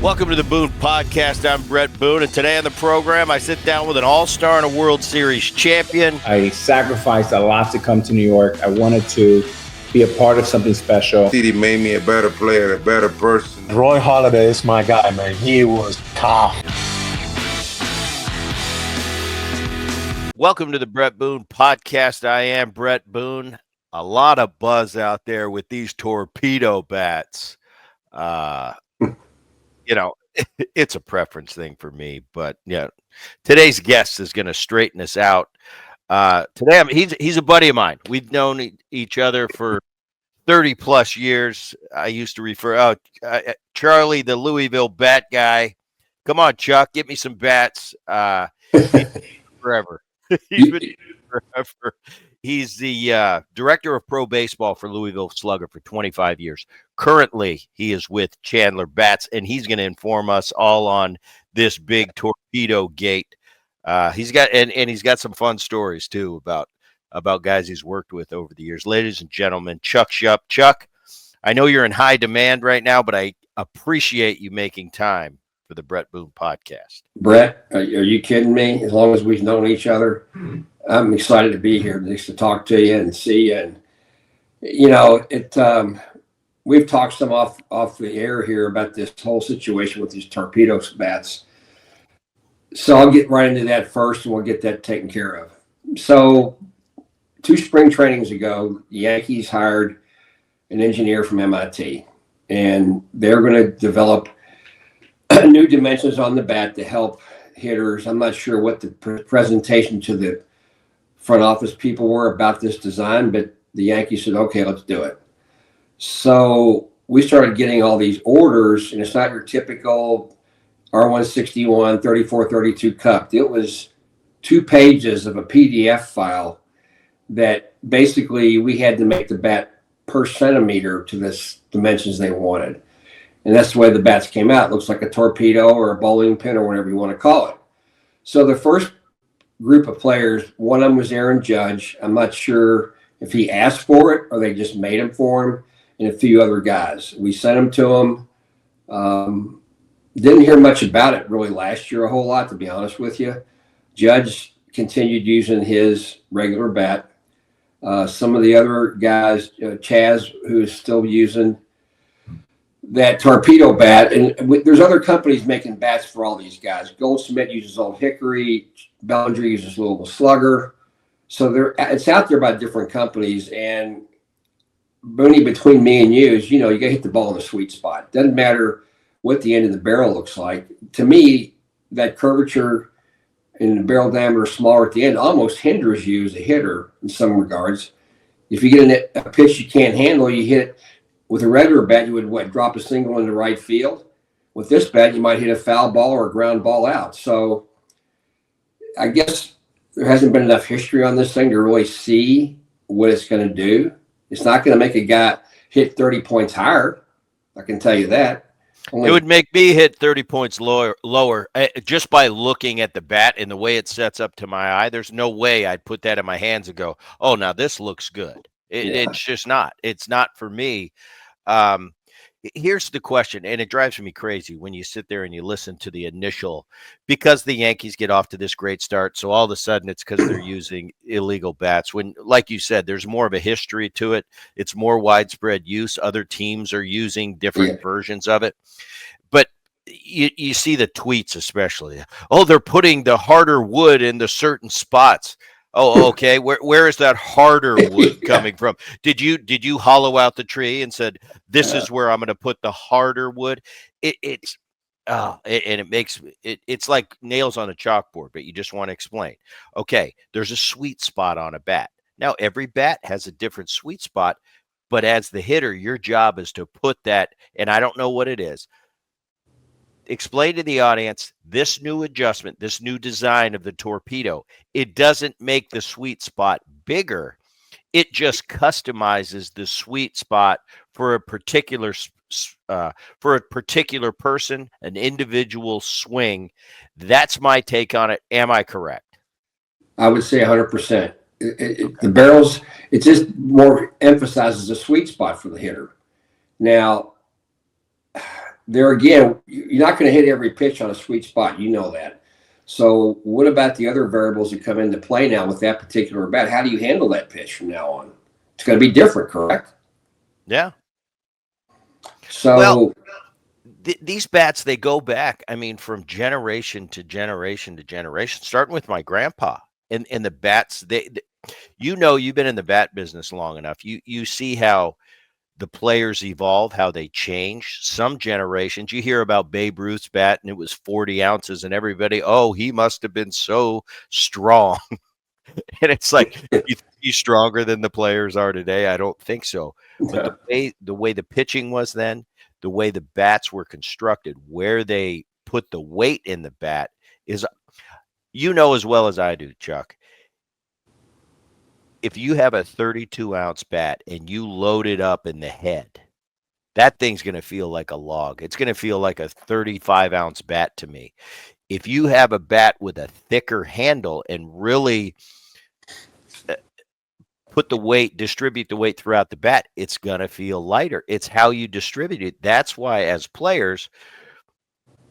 Welcome to the Boone Podcast. I'm Bret Boone, and today on the program, I sit down with an all-star and a World Series champion. I sacrificed a lot to come to New York. I wanted to be a part of something special. He made me a better player, a better person. Roy Halladay is my guy, man. He was tough. Welcome to the Bret Boone Podcast. I am Bret Boone. A lot of buzz out there with these torpedo bats. It's a preference thing for me, but yeah, today's guest is going to straighten us out. Today, he's a buddy of mine. We've known each other for 30 plus years. I used to refer Charlie, the Louisville bat guy. Come on, Chuck, get me some bats. Forever. He's been forever. He's the director of pro baseball for Louisville Slugger for 25 years. Currently, he is with Chandler Bats, and he's going to inform us all on this big torpedo gate. He's got some fun stories too about guys he's worked with over the years. Ladies and gentlemen, Chuck Schupp. Chuck, I know you're in high demand right now, but I appreciate you making time for the Bret Boone Podcast. Bret, are you kidding me? As long as we've known each other, I'm excited to be here, just to talk to you and see you. And we've talked some off the air here about this whole situation with these torpedo bats. So I'll get right into that first, and we'll get that taken care of. So 2 spring trainings ago, the Yankees hired an engineer from MIT, and they're going to develop new dimensions on the bat to help hitters. I'm not sure what the presentation to the front office people were about this design, but the Yankees said, okay, let's do it. So we started getting all these orders, and it's not your typical R161 3432 cup. It was 2 pages of a PDF file that basically we had to make the bat per centimeter to this dimensions they wanted. And that's the way the bats came out. It looks like a torpedo or a bowling pin or whatever you want to call it. So the first group of players, one of them was Aaron Judge. I'm not sure if he asked for it or they just made him for him, and a few other guys. We sent them to him. Didn't hear much about it really last year, a whole lot, to be honest with you. Judge continued using his regular bat. Some of the other guys, Chaz, who is still using that torpedo bat, and there's other companies making bats for all these guys. Goldsmith uses Old Hickory, Bellinger uses Louisville Slugger. So it's out there by different companies. And Booney, between me and you, is you got to hit the ball in the sweet spot. Doesn't matter what the end of the barrel looks like. To me, that curvature and the barrel diameter smaller at the end almost hinders you as a hitter in some regards. If you get a pitch you can't handle, you hit it. With a regular bat, you would drop a single into right field. With this bat, you might hit a foul ball or a ground ball out. So I guess there hasn't been enough history on this thing to really see what it's going to do. It's not going to make a guy hit 30 points higher. I can tell you that. It would make me hit 30 points lower just by looking at the bat and the way it sets up to my eye. There's no way I'd put that in my hands and go, oh, now this looks good. It's just not. It's not for me. Here's the question, and it drives me crazy when you sit there and you listen to the initial, because the Yankees get off to this great start. So all of a sudden it's because they're using illegal bats. When, like you said, there's more of a history to it. It's more widespread use. Other teams are using different versions of it. But you see the tweets, especially. Oh, they're putting the harder wood in the certain spots. Oh, okay. Where is that harder wood coming from? Did you hollow out the tree and said, this is where I'm going to put the harder wood? It's like nails on a chalkboard, but you just want to explain. Okay, there's a sweet spot on a bat. Now, every bat has a different sweet spot, but as the hitter, your job is to put that, and I don't know what it is. Explain to the audience this new adjustment, this new design of the torpedo. It doesn't make the sweet spot bigger. It just customizes the sweet spot for a particular person, an individual swing. That's my take on it. Am I correct? I would say 100%. The barrels, it just more emphasizes the sweet spot for the hitter. Now, there again, you're not going to hit every pitch on a sweet spot. You know that. So what about the other variables that come into play now with that particular bat? How do you handle that pitch from now on? It's going to be different, correct? Yeah. So well, these bats, they go back, I mean, from generation to generation to generation, starting with my grandpa and the bats. You've been in the bat business long enough. You see how the players evolve, how they change. Some generations, you hear about Babe Ruth's bat and it was 40 ounces and everybody, oh, he must have been so strong. And it's like, you think he's stronger than the players are today? I don't think so. But the way the pitching was then, the way the bats were constructed, where they put the weight in the bat is, as well as I do, Chuck. If you have a 32-ounce bat and you load it up in the head, that thing's going to feel like a log. It's going to feel like a 35-ounce bat to me. If you have a bat with a thicker handle and really distribute the weight throughout the bat, it's going to feel lighter. It's how you distribute it. That's why, as players,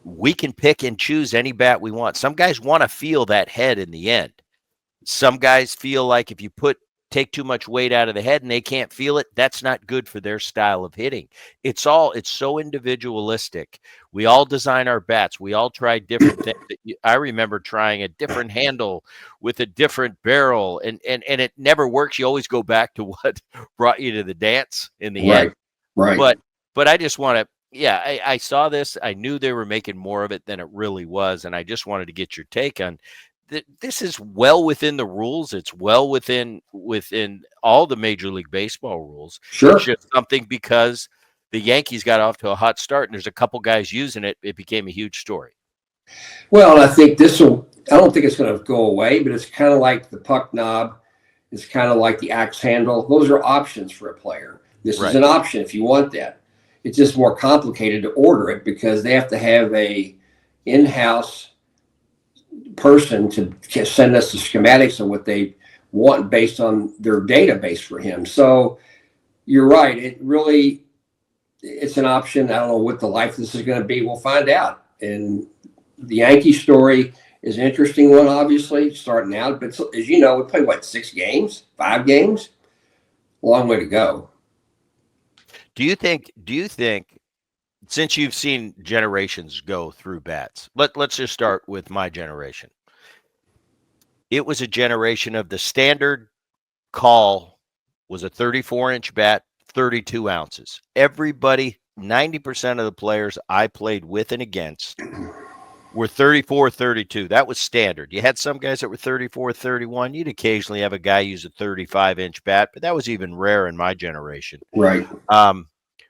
we can pick and choose any bat we want. Some guys want to feel that head in the end. Some guys feel like if you take too much weight out of the head and they can't feel it, that's not good for their style of hitting. It's so individualistic. We all design our bats. We all try different things. I remember trying a different handle with a different barrel, and it never works. You always go back to what brought you to the dance in the end. Right. But I just want to, I saw this. I knew they were making more of it than it really was, and I just wanted to get your take on this. Is well within the rules. It's well within all the Major League Baseball rules. Sure. It's just something because the Yankees got off to a hot start and there's a couple guys using it. It became a huge story. Well, and I think I don't think it's going to go away, but it's kind of like the puck knob. It's kind of like the axe handle. Those are options for a player. This is an option if you want that. It's just more complicated to order it because they have to have a in-house person to send us the schematics of what they want based on their database for him. So you're right. It's an option. I don't know what the life of this is going to be. We'll find out. And the Yankee story is an interesting one, obviously, starting out. But as you know, we played, 6 games, 5 games? Long way to go. Do you think, since you've seen generations go through bats, let's just start with my generation. It was a generation of the standard call was a 34-inch bat, 32 ounces. Everybody, 90% of the players I played with and against were 34, 32. That was standard. You had some guys that were 34, 31. You'd occasionally have a guy use a 35-inch bat, but that was even rare in my generation. Right.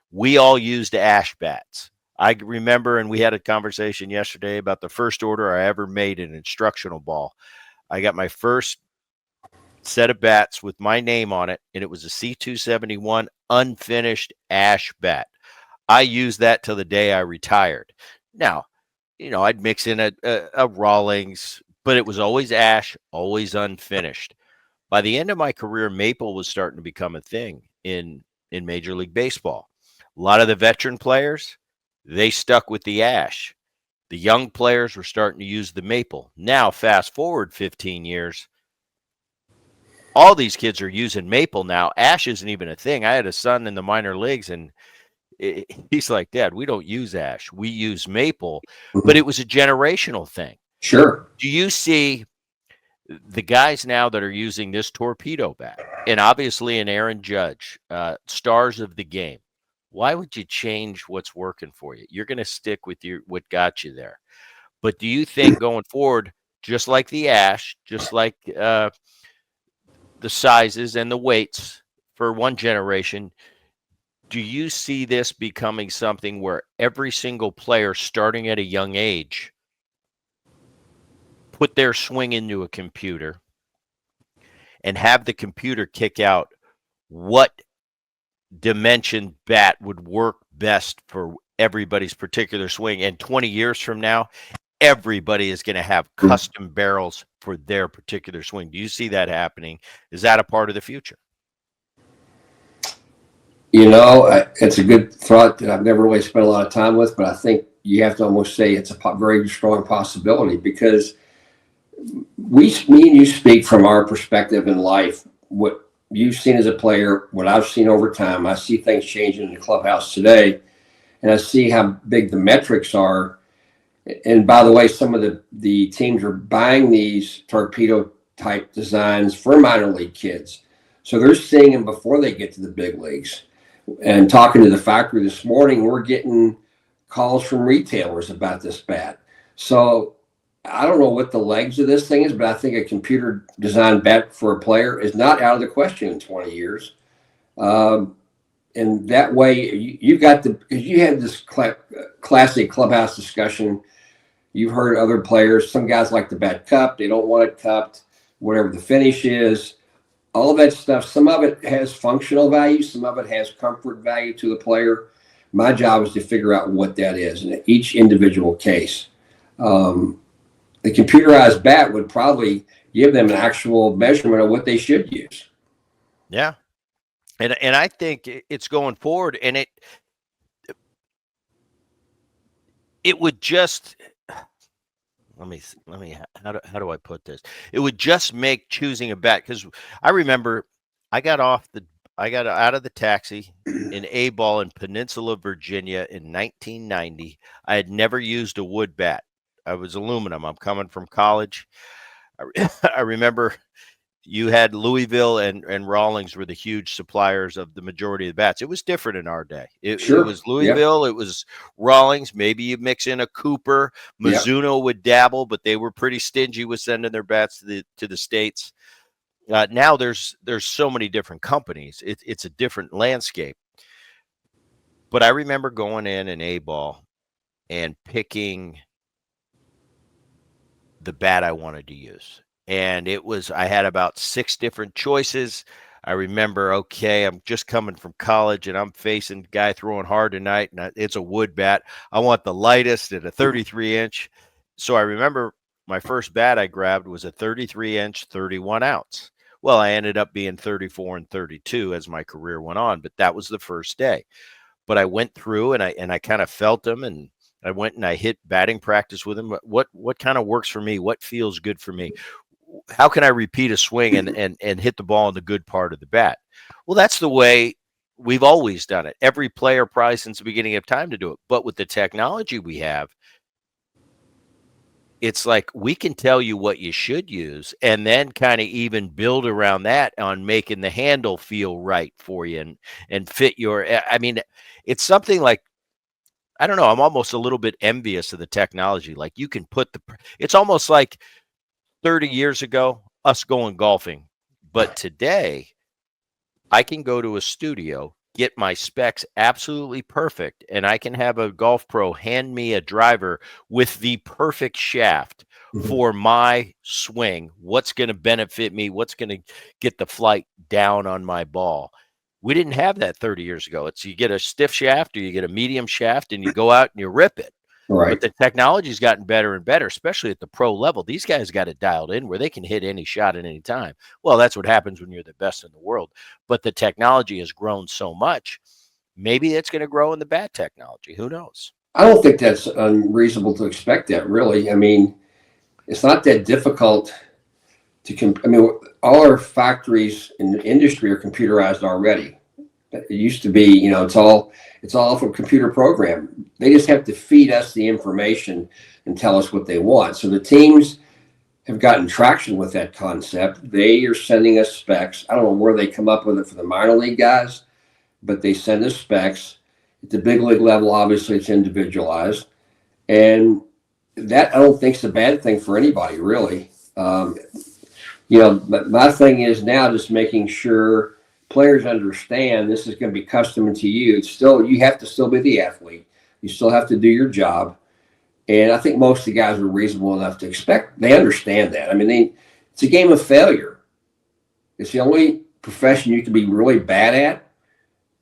We all used ash bats. I remember, and we had a conversation yesterday about the first order I ever made an instructional ball. I got my first set of bats with my name on it, and it was a C271 unfinished ash bat. I used that till the day I retired. Now, I'd mix in a Rawlings, but it was always ash, always unfinished. By the end of my career, maple was starting to become a thing in Major League Baseball. A lot of the veteran players, they stuck with the ash. The young players were starting to use the maple. Now, fast forward 15 years, all these kids are using maple now. Ash isn't even a thing. I had a son in the minor leagues, and he's like, Dad, we don't use ash. We use maple. But it was a generational thing. Sure. Do you see the guys now that are using this torpedo bat, and obviously an Aaron Judge, stars of the game? Why would you change what's working for you? You're going to stick with what got you there. But do you think going forward, just like the ash, just like the sizes and the weights for one generation, do you see this becoming something where every single player starting at a young age put their swing into a computer and have the computer kick out what dimension bat would work best for everybody's particular swing? And 20 years from now, everybody is going to have custom barrels for their particular swing. Do you see that happening? Is that a part of the future? It's a good thought that I've never really spent a lot of time with, but I think you have to almost say it's a very strong possibility, because me and you speak from our perspective in life. What you've seen as a player, what I've seen over time, I see things changing in the clubhouse today, and I see how big the metrics are. And by the way, some of the teams are buying these torpedo type designs for minor league kids. So they're seeing them before they get to the big leagues. And talking to the factory this morning, we're getting calls from retailers about this bat. So I don't know what the legs of this thing is, but I think a computer designed bat for a player is not out of the question in 20 years. And that way you had this classic clubhouse discussion. You've heard other players, some guys like the bat cupped, they don't want it cupped, whatever the finish is. All of that stuff, some of it has functional value, some of it has comfort value to the player. My job is to figure out what that is in each individual case. The computerized bat would probably give them an actual measurement of what they should use. Yeah. And I think it's going forward, and it would just, let me how do I put this? It would just make choosing a bat, because I remember I got out of the taxi in A-ball in Peninsula, Virginia in 1990. I had never used a wood bat. I was aluminum. I'm coming from college. I remember you had Louisville and Rawlings were the huge suppliers of the majority of the bats. It was different in our day. It was Louisville. It was Rawlings. Maybe you mix in a Cooper. Mizuno would dabble, but they were pretty stingy with sending their bats to the States. Now there's so many different companies. It's a different landscape. But I remember going in A-ball and picking the bat I wanted to use. And I had about 6 different choices. I remember, okay, I'm just coming from college and I'm facing a guy throwing hard tonight, and it's a wood bat. I want the lightest at a 33-inch. So I remember my first bat I grabbed was a 33-inch, 31-ounce. Well, I ended up being 34 and 32 as my career went on, but that was the first day. But I went through and I kind of felt them, and I went and I hit batting practice with him. What kind of works for me? What feels good for me? How can I repeat a swing and hit the ball in the good part of the bat? Well, that's the way we've always done it. Every player probably since the beginning of time to do it. But with the technology we have, it's like we can tell you what you should use and then kind of even build around that on making the handle feel right for you and fit your, I mean, it's something like, I don't know, I'm almost a little bit envious of the technology. Like you can it's almost like 30 years ago, us going golfing. But today, I can go to a studio, get my specs absolutely perfect, and I can have a golf pro hand me a driver with the perfect shaft for my swing. What's going to benefit me? What's going to get the flight down on my ball? We didn't have that 30 years ago. It's you get a stiff shaft or you get a medium shaft and you go out and you rip it. Right. But the technology's gotten better and better, especially at the pro level. These guys got it dialed in where they can hit any shot at any time. Well, that's what happens when you're the best in the world. But the technology has grown so much. Maybe it's going to grow in the bat technology. Who knows? I don't think that's unreasonable to expect that, really. I mean, it's not that difficult to all our factories in the industry are computerized already. It used to be, it's all from computer program. They just have to feed us the information and tell us what they want. So the teams have gotten traction with that concept. They are sending us specs. I don't know where they come up with it for the minor league guys, but they send us specs. At the big league level, obviously it's individualized. And that I don't think is a bad thing for anybody, really. But my thing is now just making sure players understand this is going to be custom to you. You have to still be the athlete. You still have to do your job. And I think most of the guys are reasonable enough to expect. They understand that. I mean, it's a game of failure. It's the only profession you can be really bad at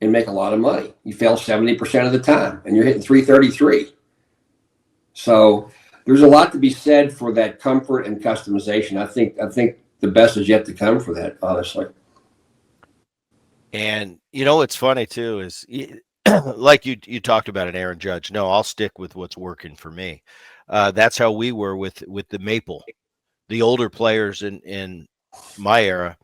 and make a lot of money. You fail 70% of the time, and you're hitting 333. So there's a lot to be said for that comfort and customization. I think the best is yet to come for that, honestly. And what's funny too is like you talked about an Aaron Judge. No, I'll stick with what's working for me. That's how we were with the Maple, the older players in my era.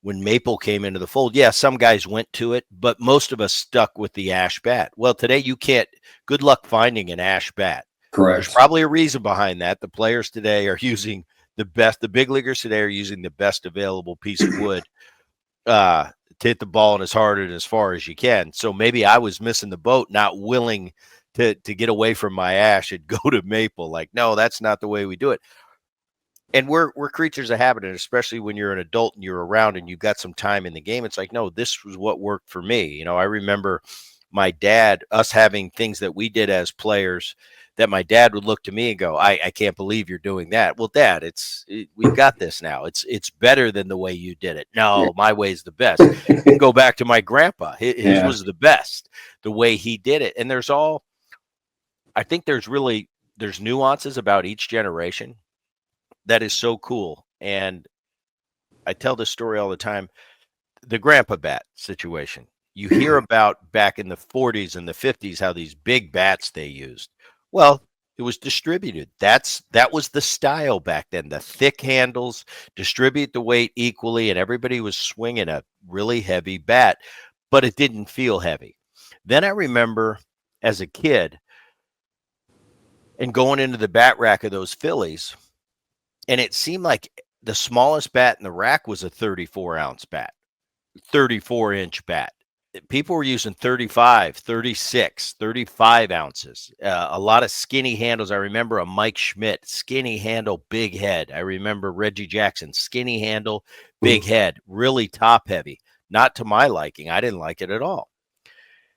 When Maple came into the fold, yeah, some guys went to it, but most of us stuck with the ash bat. Well, today you can't. Good luck finding an ash bat. Correct. There's probably a reason behind that. The players today are using the best. The big leaguers today are using the best available piece of wood to hit the ball and as hard and as far as you can. So maybe I was missing the boat, not willing to get away from my ash and go to Maple. Like, no, that's not the way we do it. And we're creatures of habit, and especially when you're an adult and you're around and you've got some time in the game, it's like, no, this was what worked for me. I remember my dad, us having things that we did as players that my dad would look to me and go, I can't believe you're doing that. Well, Dad, we've got this now. It's better than the way you did it. No, my way's the best. Go back to my grandpa. His was the best, the way he did it. And I think there's nuances about each generation that is so cool. And I tell this story all the time, the grandpa bat situation. You hear about back in the 40s and the 50s, how these big bats they used. Well, it was distributed. That was the style back then. The thick handles, distribute the weight equally, and everybody was swinging a really heavy bat, but it didn't feel heavy. Then I remember as a kid and going into the bat rack of those Phillies, and it seemed like the smallest bat in the rack was a 34-ounce bat, 34-inch bat. People were using 35, 36, 35 ounces, a lot of skinny handles. I remember a Mike Schmidt, skinny handle, big head. I remember Reggie Jackson, skinny handle, big head, really top heavy. Not to my liking. I didn't like it at all.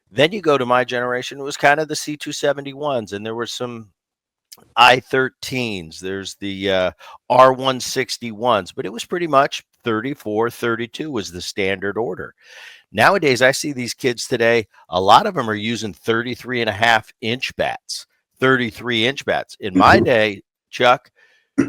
Then you go to my generation, it was kind of the C271s, and there were some I-13s. There's the R-161s, but it was pretty much 34, 32 was the standard order. Nowadays, I see these kids today, a lot of them are using 33.5-inch bats, 33-inch bats. In my day, Chuck,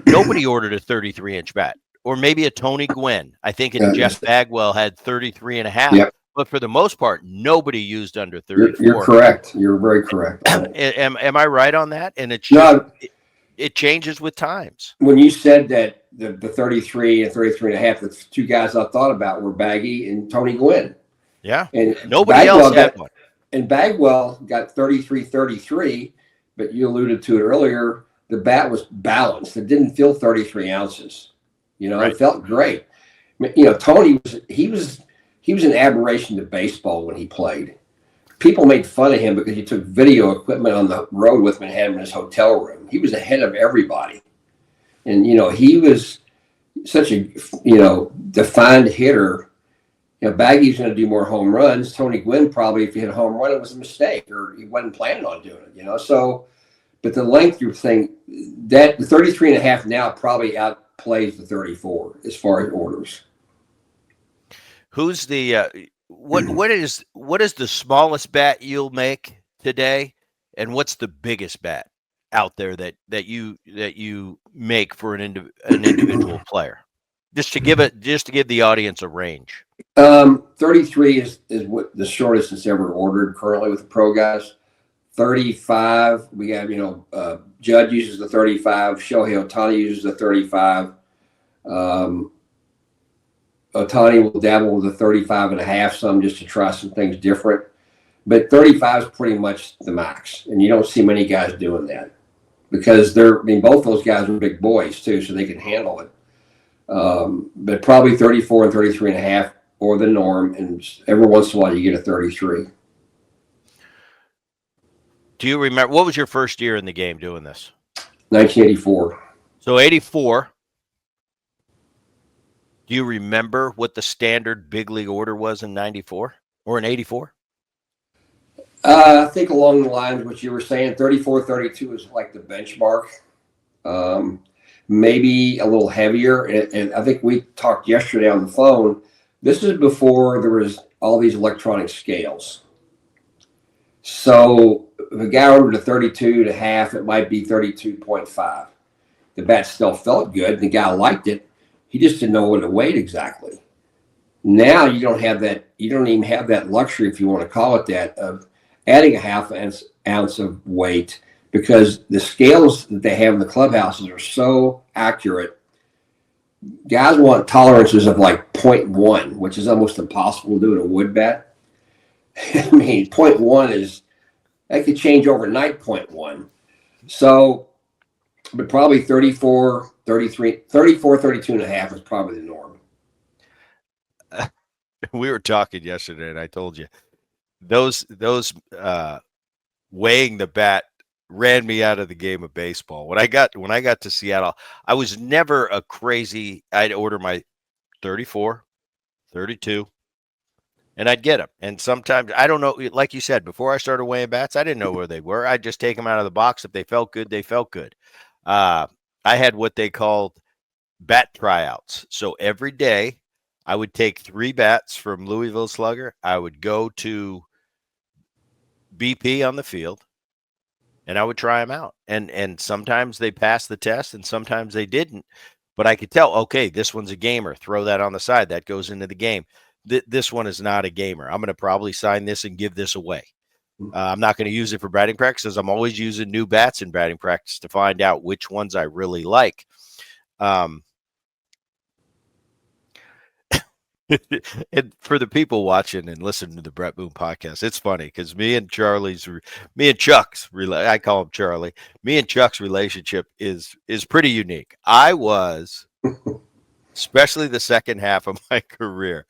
nobody ordered a 33-inch bat, or maybe a Tony Gwynn. I think Jeff Bagwell had 33.5. Yep. But for the most part, nobody used under 34. You're correct. You're very correct. Am I right on that? And it changes with times. When you said that the 33 and 33.5, the two guys I thought about were Baggy and Tony Gwynn. Yeah. And nobody else had one. And Bagwell got 33, but you alluded to it earlier. The bat was balanced. It didn't feel 33 ounces. Right. It felt great. Tony was an aberration to baseball when he played. People made fun of him because he took video equipment on the road with him and had him in his hotel room. He was ahead of everybody. And, he was such a, defined hitter. Baggy's going to do more home runs. Tony Gwynn probably, if he hit a home run, it was a mistake or he wasn't planning on doing it, So, but the length you thing, that the 33.5 now probably outplays the 34 as far as orders. Who's the what is the smallest bat you'll make today, and what's the biggest bat out there that you make for an individual player? Just to give the audience a range. 33 is what the shortest that's ever ordered currently with the pro guys. 35, we have Judd uses the 35. Shohei Ohtani uses the 35. Ohtani will dabble with the 35.5 some just to try some things different. But 35 is pretty much the max. And you don't see many guys doing that because both those guys are big boys too, so they can handle it. But probably 34 and 33.5 or the norm. And every once in a while you get a 33. Do you remember, what was your first year in the game doing this? 1984. So 84. Do you remember what the standard big league order was in 94 or in 84? I think along the lines of what you were saying, 34, 32 is like the benchmark. Maybe a little heavier. And I think we talked yesterday on the phone. This is before there was all these electronic scales. So if a guy ordered a 32.5, it might be 32.5. The bat still felt good. The guy liked it. He just didn't know what it weighed exactly. Now you don't have that. You don't even have that luxury, if you want to call it that, of adding a half ounce of weight, because the scales that they have in the clubhouses are so accurate. Guys want tolerances of like 0.1, which is almost impossible to do in a wood bat. I mean, 0.1 is, that could change overnight, 0.1. So, but probably 34, 33, 34, 32 and a half is probably the norm. We were talking yesterday, and I told you those weighing the bat ran me out of the game of baseball. When I got to Seattle, I was never a crazy. I'd order my 34, 32, and I'd get them. And sometimes, I don't know, like you said, before I started weighing bats, I didn't know where they were. I'd just take them out of the box. If they felt good, they felt good. I had what they called bat tryouts. So every day I would take 3 bats from Louisville Slugger. I would go to BP on the field, and I would try them out. And sometimes they passed the test and sometimes they didn't. But I could tell, okay, this one's a gamer. Throw that on the side. That goes into the game. This one is not a gamer. I'm going to probably sign this and give this away. I'm not going to use it for batting practices. I'm always using new bats in batting practice to find out which ones I really like. And for the people watching and listening to the Bret Boone podcast, it's funny because me and Chuck's, I call him Charlie. Me and Chuck's relationship is pretty unique. I was, especially the second half of my career,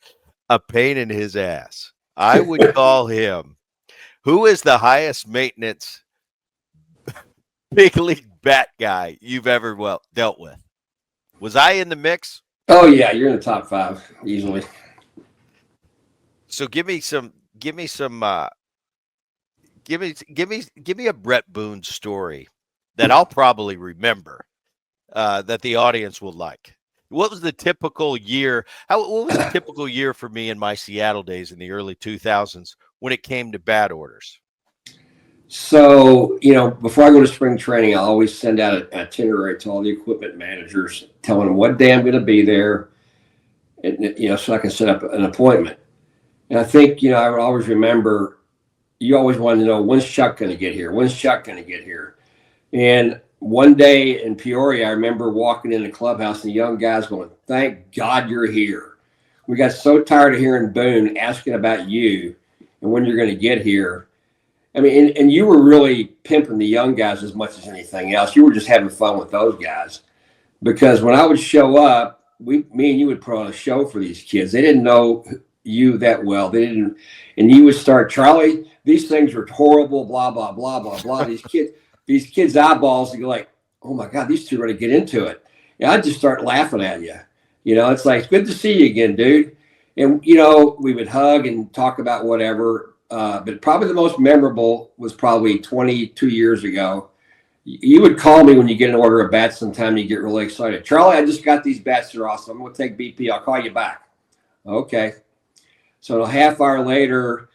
a pain in his ass. I would call him, who is the highest maintenance big league bat guy you've ever dealt with? Was I in the mix? Oh yeah, you're in the top 5 easily. So give me a Bret Boone story that I'll probably remember, that the audience will like. What was the typical year? What was the typical year for me in my Seattle days in the early 2000s when it came to bat orders? So, before I go to spring training, I always send out an itinerary to all the equipment managers, telling them what day I'm going to be there, and, so I can set up an appointment. And I think, I would always remember, you always wanted to know, when's Schupp going to get here? When's Schupp going to get here? And one day in Peoria, I remember walking in the clubhouse and the young guys going, "Thank God you're here. We got so tired of hearing Boone asking about you and when you're going to get here." I mean, and you were really pimping the young guys as much as anything else. You were just having fun with those guys, because when I would show up, me and you would put on a show for these kids. They didn't know you that well. They didn't, and you would start, "Charlie, these things are horrible, blah, blah, blah, blah, blah." These kids' eyeballs, you go like, "Oh my God, these two are going to get into it." And I'd just start laughing at you. It's like, "It's good to see you again, dude." And, we would hug and talk about whatever. But probably the most memorable was probably 22 years ago. You would call me when you get an order of bats sometime, and you get really excited. "Charlie, I just got these bats. They're awesome. I'm going to take BP. I'll call you back." Okay. So a half hour later,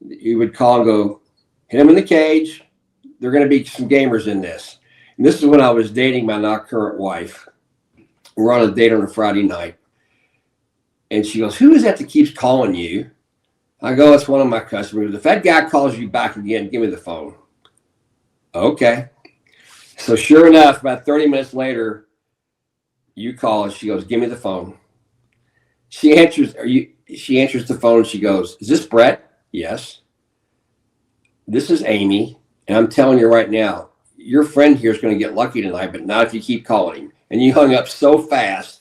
you would call and go, "Hit them in the cage. There are going to be some gamers in this." And this is when I was dating my now current wife. We're on a date on a Friday night. And she goes, "Who is that keeps calling you?" I go, "It's one of my customers. If that guy calls you back again, give me the phone." Okay. So sure enough, about 30 minutes later, you call and she goes, "Give me the phone." She answers the phone and she goes, "Is this Bret?" "Yes." "This is Amy. And I'm telling you right now, your friend here is going to get lucky tonight, but not if you keep calling him." And you hung up so fast.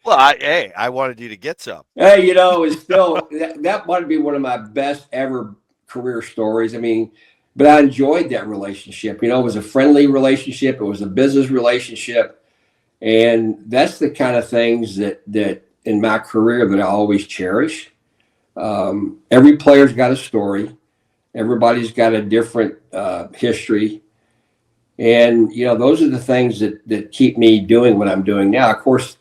Well, I wanted you to get some. Hey, it's still, that might be one of my best ever career stories. I mean, but I enjoyed that relationship. It was a friendly relationship. It was a business relationship. And that's the kind of things that in my career that I always cherish. Every player's got a story. Everybody's got a different history. And, those are the things that keep me doing what I'm doing now. Of course,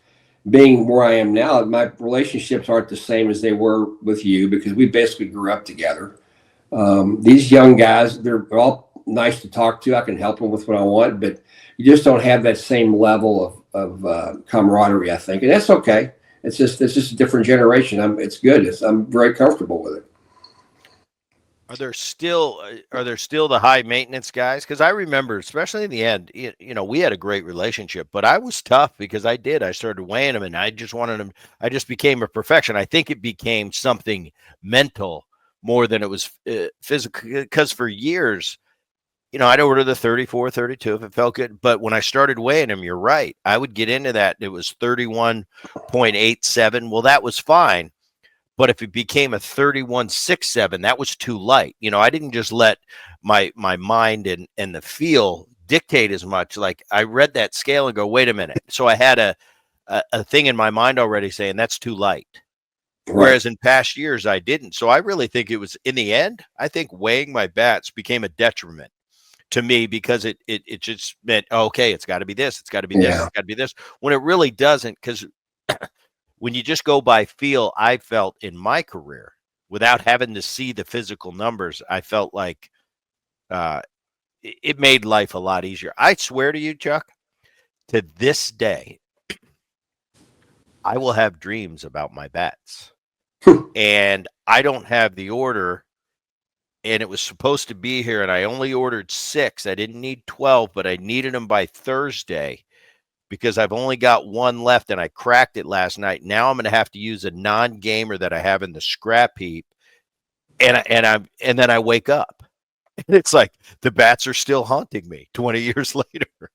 being where I am now, my relationships aren't the same as they were with you, because we basically grew up together. These young guys, they're all nice to talk to. I can help them with what I want, but you just don't have that same level of camaraderie, I think. And that's okay. it's just a different generation. It's good. I'm very comfortable with it. Are there still the high maintenance guys? Because I remember, especially in the end, we had a great relationship, but I was tough because I started weighing him, and I just wanted him. I just became a perfection. I think it became something mental more than it was physical. Because for years, I'd order the 34, 32 if it felt good. But when I started weighing him, you're right. I would get into that. It was 31.87. Well, that was fine. But if it became a 31.67, that was too light. I didn't just let my mind and the feel dictate as much. Like I read that scale and go, wait a minute. So I had a thing in my mind already saying that's too light. Right. Whereas in past years, I didn't. So I really think it was, in the end, I think weighing my bats became a detriment to me because it just meant, okay, it's got to be this. It's got to be this. It's got to be this. When it really doesn't, because when you just go by feel, I felt in my career, without having to see the physical numbers, I felt like it made life a lot easier. I swear to you, Chuck, to this day, I will have dreams about my bats. And I don't have the order, and it was supposed to be here, and I only ordered 6. I didn't need 12, but I needed them by Thursday, because I've only got 1 left, and I cracked it last night. Now I'm going to have to use a non-gamer that I have in the scrap heap, and then I wake up. And it's like the bats are still haunting me 20 years later.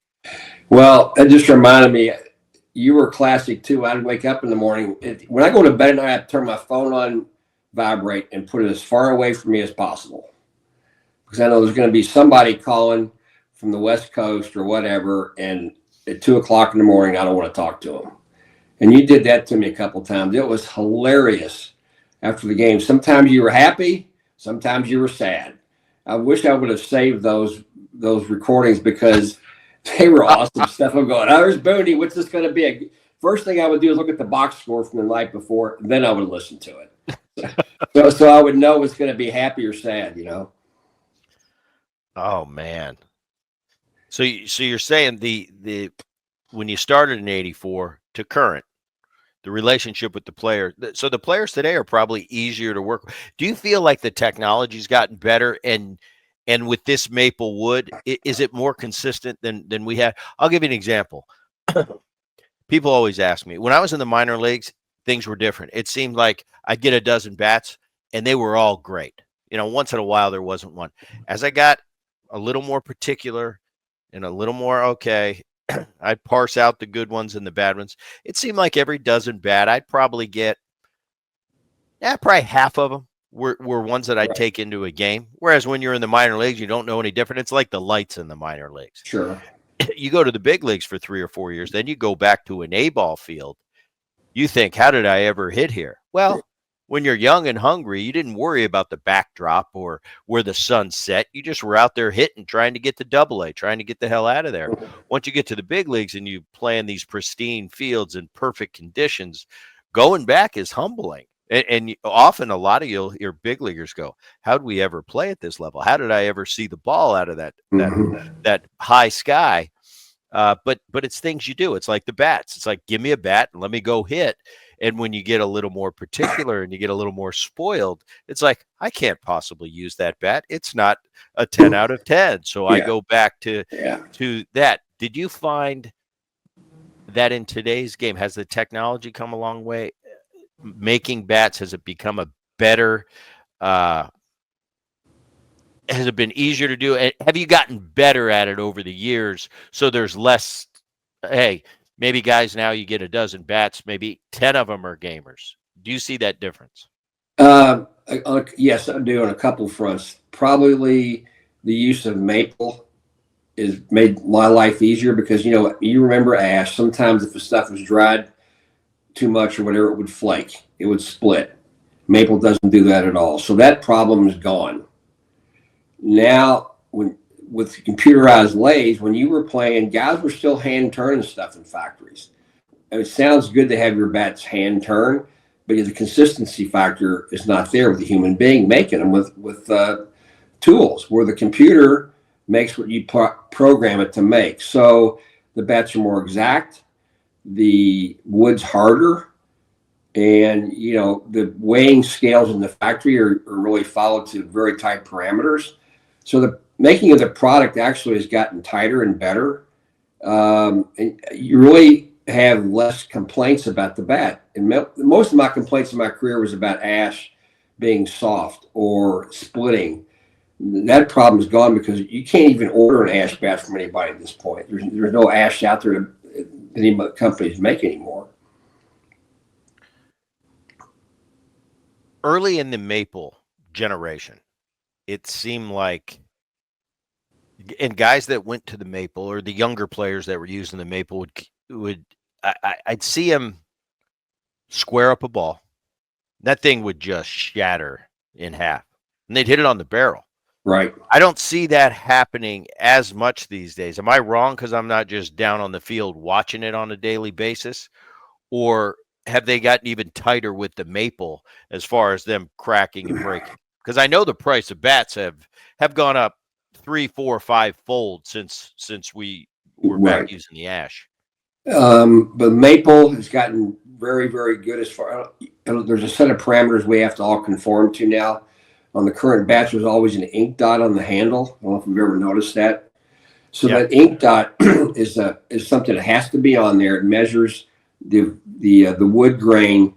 Well, it just reminded me, you were classic too. I'd wake up in the morning. When I go to bed at night, I have to turn my phone on vibrate and put it as far away from me as possible, because I know there's going to be somebody calling from the West Coast or whatever, and at 2:00 in the morning, I don't want to talk to them. And you did that to me a couple of times. It was hilarious after the game. Sometimes you were happy, sometimes you were sad. I wish I would have saved those recordings because they were awesome stuff. I'm going, there's Boone. What's this going to be? First thing I would do is look at the box score from the night before, and then I would listen to it. So I would know it's going to be happy or sad, Oh man. So you're saying the when you started in '84 to current, the relationship with the player. So the players today are probably easier to work with. Do you feel like the technology's gotten better, and with this maple wood, is it more consistent than we had? I'll give you an example. People always ask me, when I was in the minor leagues, things were different. It seemed like I'd get a dozen bats, and they were all great. Once in a while there wasn't one. As I got a little more particular and a little more okay, I'd parse out the good ones and the bad ones. It seemed like every dozen bat, I'd probably get, probably half of them were ones that I'd take into a game. Whereas when you're in the minor leagues, you don't know any different. It's like the lights in the minor leagues. Sure. You go to the big leagues for 3 or 4 years, then you go back to an A-ball field. You think, how did I ever hit here? Well, when you're young and hungry, you didn't worry about the backdrop or where the sun set. You just were out there hitting, trying to get to AA, trying to get the hell out of there. Once you get to the big leagues and you play in these pristine fields in perfect conditions, going back is humbling. And often a lot of your big leaguers go, how did we ever play at this level? How did I ever see the ball out of that high sky? But it's things you do. It's like the bats. It's like, give me a bat and let me go hit. And when you get a little more particular and you get a little more spoiled, it's like, I can't possibly use that bat. It's not a 10 out of 10. So I go back to that. Did you find that in today's game, has the technology come a long way? Making bats, has it become a better, has it been easier to do? And have you gotten better at it over the years? So there's less, hey, maybe guys now you get a dozen bats, maybe 10 of them are gamers. Do you see that difference? Yes, I do on a couple fronts. Probably the use of maple has made my life easier because, you remember ash. Sometimes if the stuff was dried too much or whatever, it would flake. It would split. Maple doesn't do that at all. So that problem is gone. Now, with computerized lathes, when you were playing, guys were still hand turning stuff in factories. And it sounds good to have your bats hand turn, but the consistency factor is not there with the human being making them with tools, where the computer makes what you program it to make. So the bats are more exact. The wood's harder. And, the weighing scales in the factory are really followed to very tight parameters. So the making of the product actually has gotten tighter and better. And you really have less complaints about the bat. And most of my complaints in my career was about ash being soft or splitting. That problem is gone because you can't even order an ash bat from anybody at this point. There's no ash out there that any companies make anymore. Early in the maple generation, it seemed like, and guys that went to the maple or the younger players that were using the maple I'd see them square up a ball. That thing would just shatter in half, and they'd hit it on the barrel. Right. I don't see that happening as much these days. Am I wrong because I'm not just down on the field watching it on a daily basis? Or have they gotten even tighter with the maple as far as them cracking and breaking? Because I know the price of bats have gone up 3, 4, 5 fold since we were back using the ash. But maple has gotten very, very good as far. There's a set of parameters we have to all conform to now. On the current bats, there's always an ink dot on the handle. I don't know if you've ever noticed that. So that ink dot is something that has to be on there. It measures the wood grain,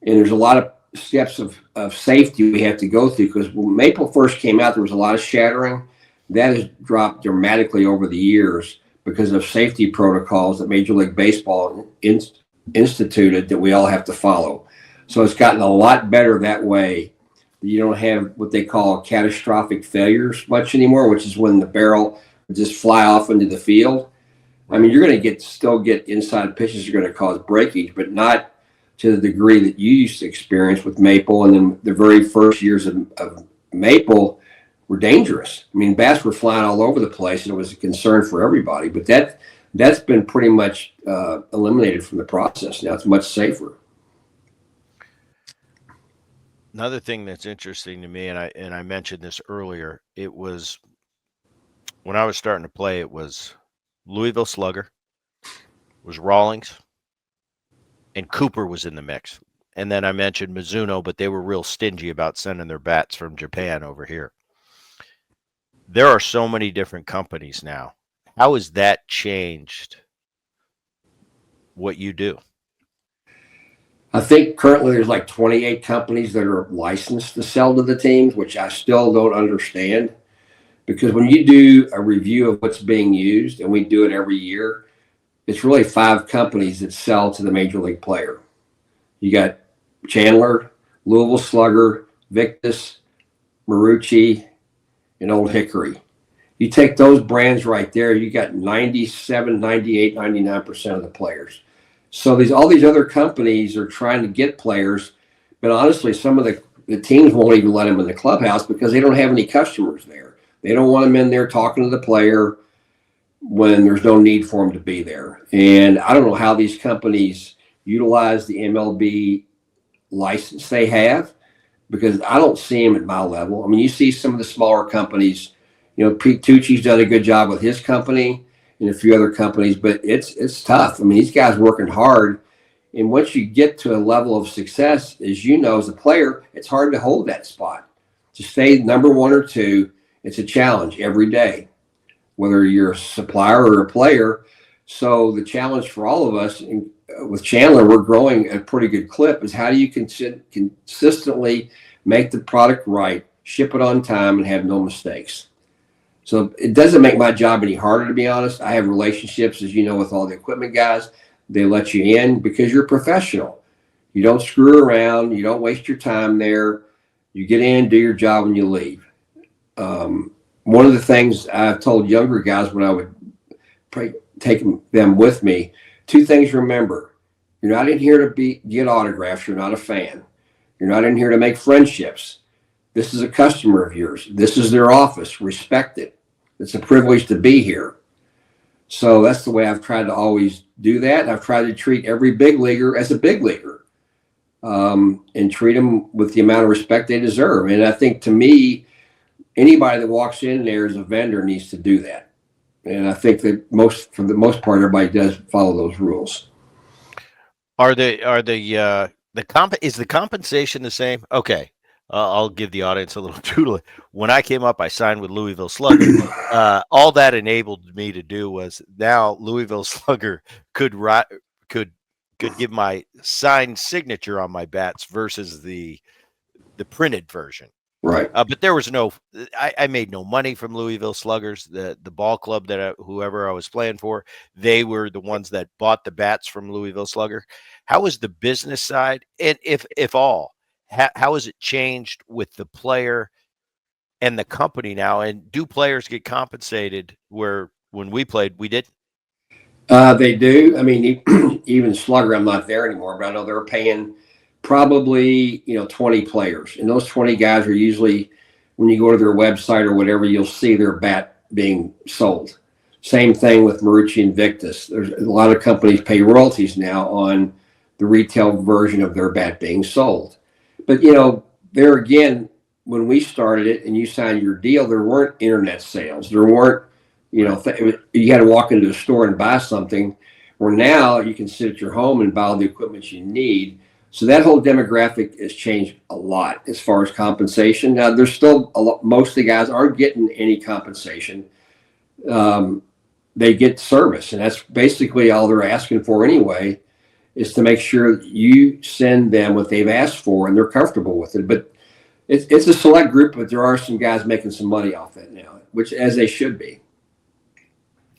and there's a lot of steps of safety we have to go through, because when maple first came out, there was a lot of shattering. That has dropped dramatically over the years because of safety protocols that Major League Baseball instituted that we all have to follow. So it's gotten a lot better that way. You don't have what they call catastrophic failures much anymore, which is when the barrel just fly off into the field. I mean, you're going to still get inside pitches that are going to cause breakage, but not to the degree that you used to experience with maple. And then the very first years of maple were dangerous. I mean, bats were flying all over the place, and it was a concern for everybody. But that's been pretty much eliminated from the process now. It's much safer. Another thing that's interesting to me, and I mentioned this earlier, it was when I was starting to play, it was Louisville Slugger, was Rawlings, and Cooper was in the mix. And then I mentioned Mizuno, but they were real stingy about sending their bats from Japan over here. There are so many different companies now. How has that changed what you do? I think currently there's like 28 companies that are licensed to sell to the teams, which I still don't understand. Because when you do a review of what's being used, and we do it every year, it's really 5 companies that sell to the major league player. You got Chandler, Louisville Slugger, Victus, Marucci, and Old Hickory. You take those brands right there, you got 97, 98, 99% of the players. So all these other companies are trying to get players, but honestly, some of the teams won't even let them in the clubhouse because they don't have any customers there. They don't want them in there talking to the player when there's no need for them to be there. And I don't know how these companies utilize the MLB license they have, because I don't see them at my level. I mean, you see some of the smaller companies, Pete Tucci's done a good job with his company and a few other companies, but it's tough. I mean, these guys working hard. And once you get to a level of success, as you know, as a player, it's hard to hold that spot. To stay number 1 or 2, it's a challenge every day, whether you're a supplier or a player. So the challenge for all of us, with Chandler, we're growing at a pretty good clip, is how do you consistently make the product right, ship it on time, and have no mistakes. So it doesn't make my job any harder, to be honest. I have relationships, as you know, with all the equipment guys. They let you in because you're professional. You don't screw around. You don't waste your time there. You get in, do your job, and you leave. One of the things I've told younger guys when I would take them with me, 2 things to remember. You're not in here to get autographs. You're not a fan. You're not in here to make friendships. This is a customer of yours. This is their office. Respect it. It's a privilege to be here. So that's the way I've tried to always do that. I've tried to treat every big leaguer as a big leaguer, and treat them with the amount of respect they deserve. And I think, to me, anybody that walks in there as a vendor needs to do that. And I think that for the most part, everybody does follow those rules. Are the Is the compensation the same? Okay. I'll give the audience a little doodle. When I came up, I signed with Louisville Slugger. All that enabled me to do was now Louisville Slugger could could give my signed signature on my bats versus the printed version. Right. But there was I made no money from Louisville Sluggers. The ball club that whoever I was playing for, they were the ones that bought the bats from Louisville Slugger. How was the business side, and if all, how has it changed with the player and the company now? And do players get compensated where when we played we didn't? They do. I mean, even Slugger, I'm not there anymore, but I know they're paying probably 20 players, and those 20 guys are usually, when you go to their website or whatever, you'll see their bat being sold. Same thing with Marucci and Victus. There's a lot of companies pay royalties now on the retail version of their bat being sold. But there again, when we started it and you signed your deal, there weren't internet sales. There weren't, you had to walk into a store and buy something. Where now you can sit at your home and buy all the equipment you need. So that whole demographic has changed a lot as far as compensation. Now, there's still most of the guys aren't getting any compensation. They get service, and that's basically all they're asking for anyway, is to make sure you send them what they've asked for and they're comfortable with it. But it's a select group, but there are some guys making some money off it now, which as they should be.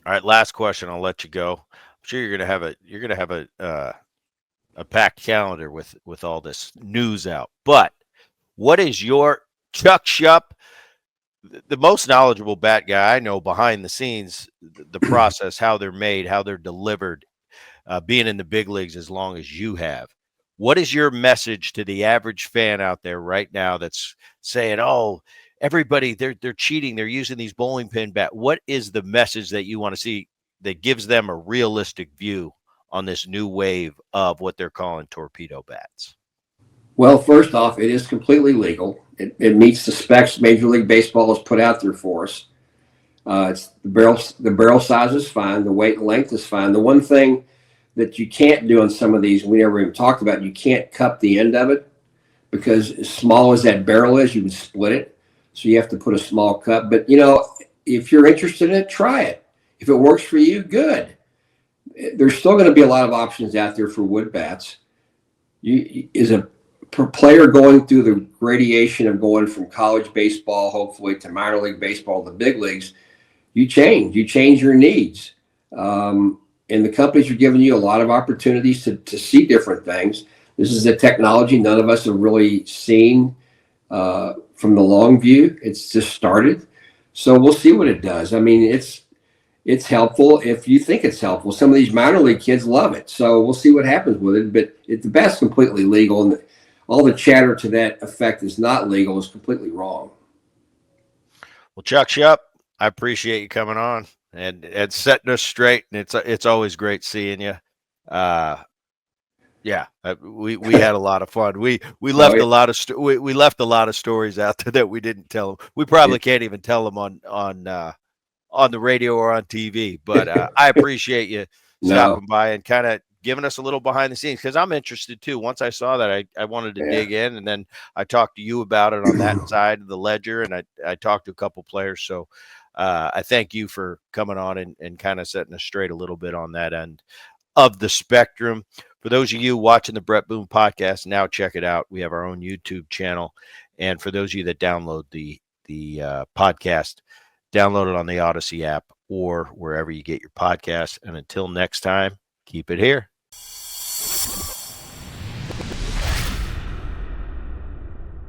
All right, last question. I'll let you go. I'm sure you're gonna have a packed calendar with all this news out. But what is your Chuck Schupp, the most knowledgeable bat guy I know behind the scenes, the process, how they're made, how they're delivered, being in the big leagues as long as you have? What is your message to the average fan out there right now that's saying, "Oh, everybody, they're cheating, they're using these bowling pin bat"? What is the message that you want to see that gives them a realistic view on this new wave of what they're calling torpedo bats? Well, first off, it is completely legal. It meets the specs Major League Baseball has put out there for us. It's the barrel size is fine. The weight and length is fine. The one thing that you can't do on some of these, we never even talked about, you can't cup the end of it, because as small as that barrel is, you would split it. So you have to put a small cup. But, if you're interested in it, try it. If it works for you, good. There's still going to be a lot of options out there for wood bats. As a player going through the gradation of going from college baseball, hopefully, to minor league baseball, the big leagues, you change your needs. And the companies are giving you a lot of opportunities to see different things. This is a technology none of us have really seen from the long view. It's just started. So we'll see what it does. I mean, it's helpful if you think it's helpful. Some of these minor league kids love it. So we'll see what happens with it. But the bat's completely legal. And all the chatter to that effect is not legal is completely wrong. Well, Chuck Schupp, I appreciate you coming on and setting us straight. And it's always great seeing you. Yeah, we had a lot of fun. We left a lot of we left a lot of stories out there that we didn't tell them. We probably can't even tell them on the radio or on TV. But I appreciate you stopping by and kind of giving us a little behind the scenes, because I'm interested too. Once I saw that, I wanted to dig in, and then I talked to you about it on that side of the ledger, and I talked to a couple players. So I thank you for coming on and kind of setting us straight a little bit on that end of the spectrum. For those of you watching the Bret Boone podcast, now check it out. We have our own YouTube channel. And for those of you that download the podcast, download it on the Odyssey app or wherever you get your podcasts. And until next time, keep it here.